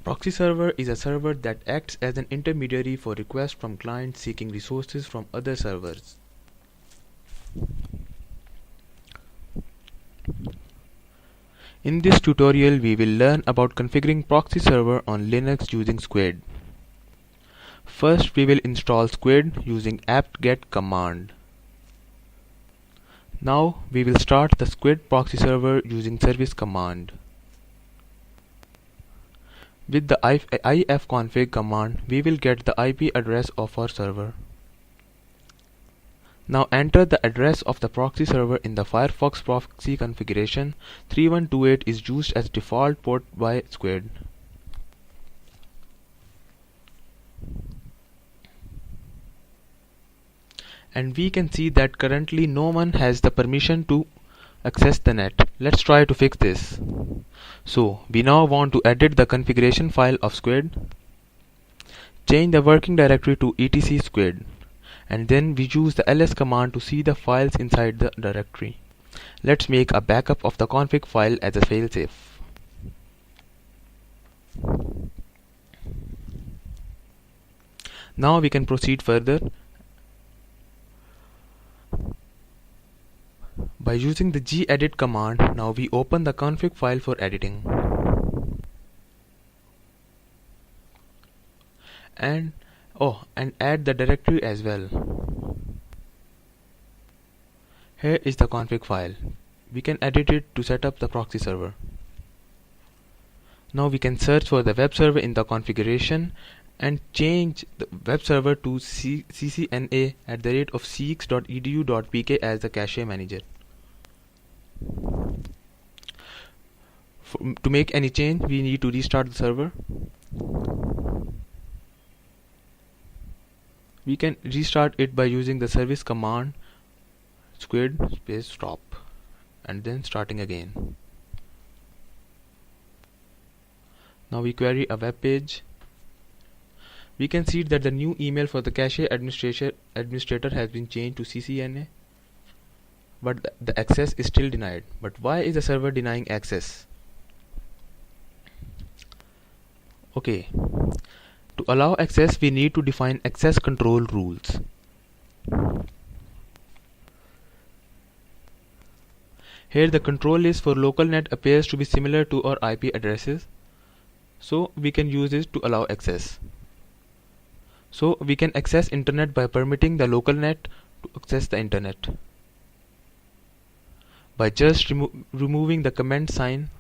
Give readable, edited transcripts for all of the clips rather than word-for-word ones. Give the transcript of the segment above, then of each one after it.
Proxy server is a server that acts as an intermediary for requests from clients seeking resources from other servers. In this tutorial, we will learn about configuring proxy server on Linux using Squid. First, we will install Squid using apt-get command. Now, we will start the Squid proxy server using service command. With the ifconfig command, we will get the IP address of our server. Now enter the address of the proxy server in the Firefox proxy configuration. 3128 is used as default port by Squid. And we can see that currently no one has the permission to access the net. Let's try to fix this. So we now want to edit the configuration file of Squid. Change the working directory to etc squid. And then we use the ls command to see the files inside the directory. Let's make a backup of the config file as a failsafe. Now we can proceed further by using the gedit command. Now we open the config file for editing. And add the directory as well. Here is the config file. We can edit it to set up the proxy server. Now we can search for the web server in the configuration and change the web server to ccna@seeks.edu.pk as the cache manager. To make any change, we need to restart the server. We can restart it by using the service command squid space stop and then starting again. Now we query a web page. We can see that the new email for the cache administrator has been changed to ccna, but the access is still denied. But why is the server denying access? Okay. To allow access, we need to define access control rules. Here the control list for local net appears to be similar to our IP addresses, so we can use this to allow access. So we can access internet by permitting the local net to access the internet by just removing the comment sign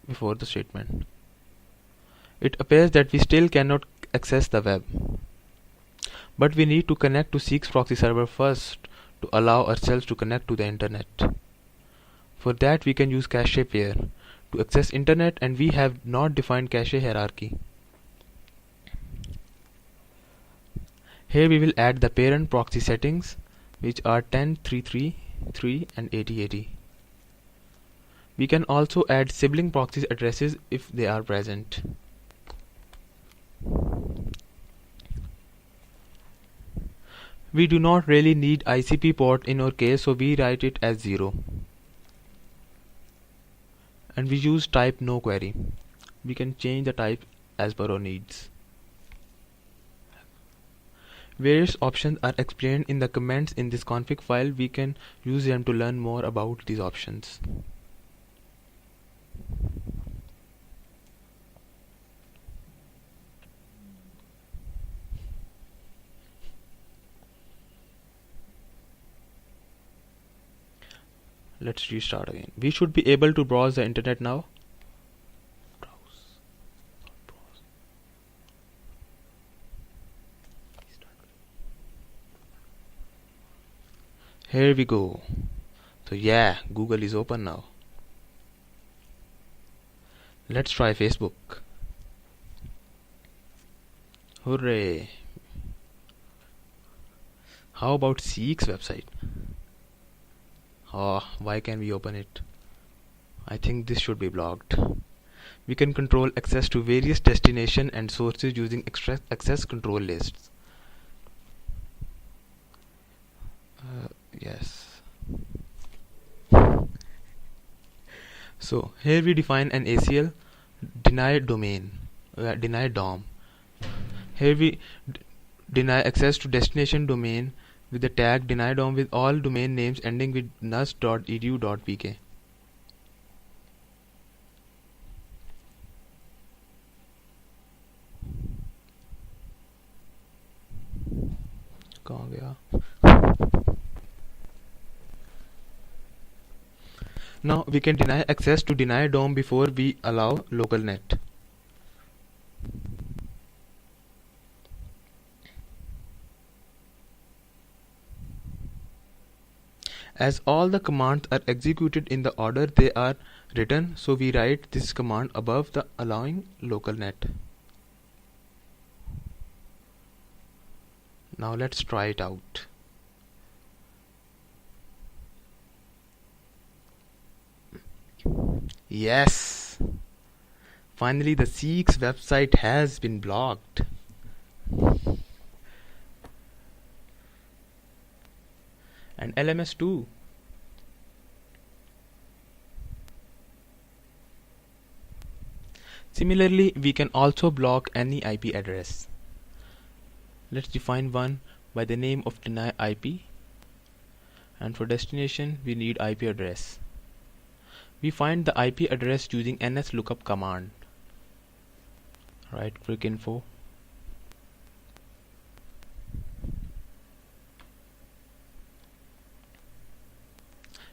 before the statement. It appears that we still cannot access the web, but we need to connect to SEECS proxy server first to allow ourselves to connect to the internet. For that we can use cache pair to access internet, and we have not defined cache hierarchy. Here we will add the parent proxy settings, which are 10.3.3.3 and 80.80. We can also add sibling proxy addresses if they are present. We do not really need ICP port in our case, so we write it as 0. And we use type no query. We can change the type as per our needs. Various options are explained in the comments in this config file. We can use them to learn more about these options. Let's restart again. We should be able to browse the internet now. Here we go. So yeah, Google is open now. Let's try Facebook. Hooray! How about SEECS website? Why can we open it? I think this should be blocked. We can control access to various destinations and sources using access control lists. Yes. So here we define an ACL, deny domain. deny DOM. Here we deny access to destination domain with the tag deny DOM with all domain names ending with nust.edu.pk. कहाँ गया? Now we can deny access to deny DOM before we allow local net. As all the commands are executed in the order they are written, so we write this command above the allowing local net. Now let's try it out. Yes! Finally the SEECS website has been blocked. And LMS too. Similarly, we can also block any IP address. Let's define one by the name of deny IP, and for destination we need IP address. We find the IP address using ns lookup command. Right click info.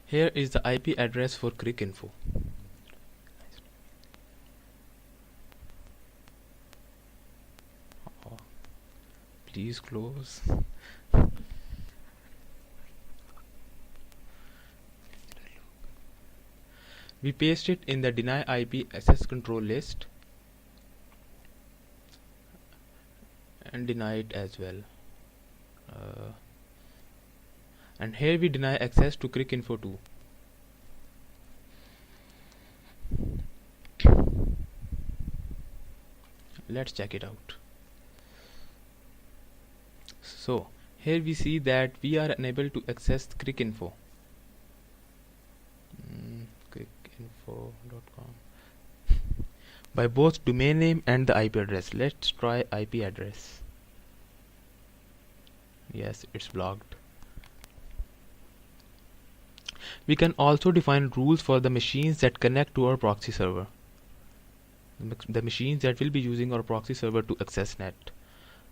Here is the IP address for cricinfo. Oh, please close. We paste it in the deny IP access control list and deny it as well. And here we deny access to cricinfo too. Let's check it out. So here we see that we are unable to access cricinfo. Cricinfo.com by both domain name and the IP address. Let's try IP address. Yes, it's blocked. We can also define rules for the machines that connect to our proxy server. The machines that will be using our proxy server to access net.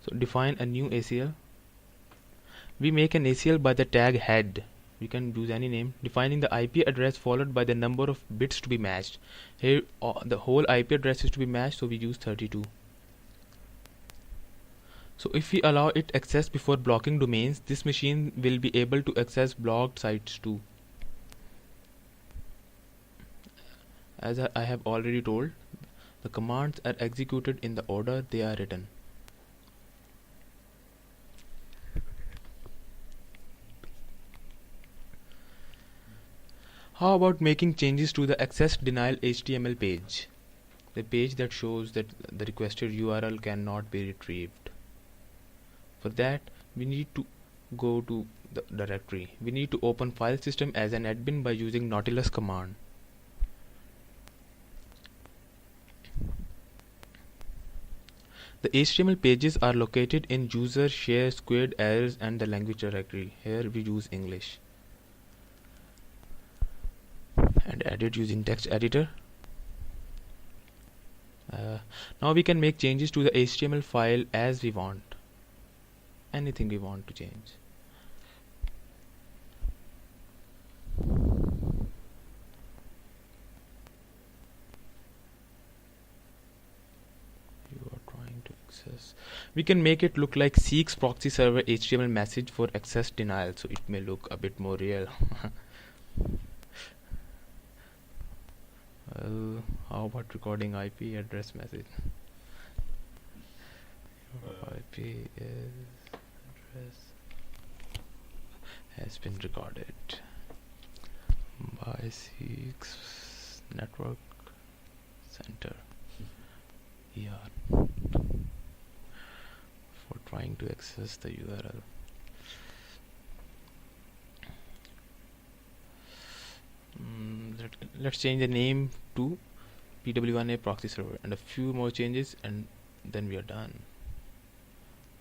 So define a new ACL. We make an ACL by the tag head. We can use any name, defining the IP address followed by the number of bits to be matched. Here the whole IP address is to be matched, so we use 32. So if we allow it access before blocking domains, this machine will be able to access blocked sites too. As I have already told, the commands are executed in the order they are written. How about making changes to the access denial HTML page? The page that shows that the requested URL cannot be retrieved. For that, we need to go to the directory. We need to open file system as an admin by using Nautilus command. The HTML pages are located in user, share, squid, errors and the language directory. Here we use English. And edit using text editor. Now we can make changes to the HTML file as we want. Anything we want to change. We can make it look like SEECS proxy server HTML message for access denial, so it may look a bit more real. Well, how about recording IP address message? IP address has been recorded by SEECS Network Center ER for trying to access the URL. Let's change the name to pw1a proxy server, and a few more changes, and then we are done.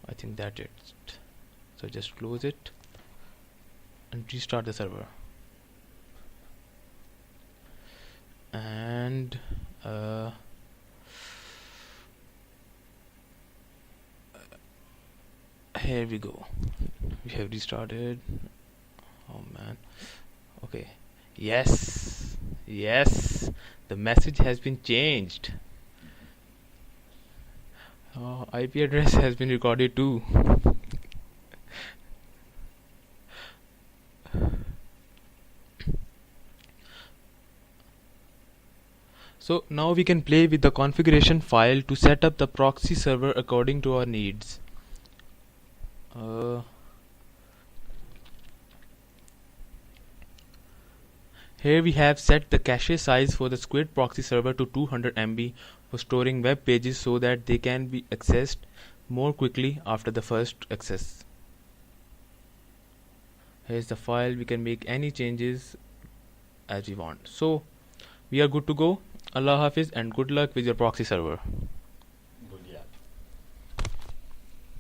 I think that's it. So just close it and restart the server. And here we go. We have restarted. Oh man. Okay. Yes, the message has been changed. IP address has been recorded too. So now we can play with the configuration file to set up the proxy server according to our needs. Here we have set the cache size for the Squid proxy server to 200 MB for storing web pages so that they can be accessed more quickly after the first access. Here's the file. We can make any changes as we want. So we are good to go. Allah Hafiz and good luck with your proxy server.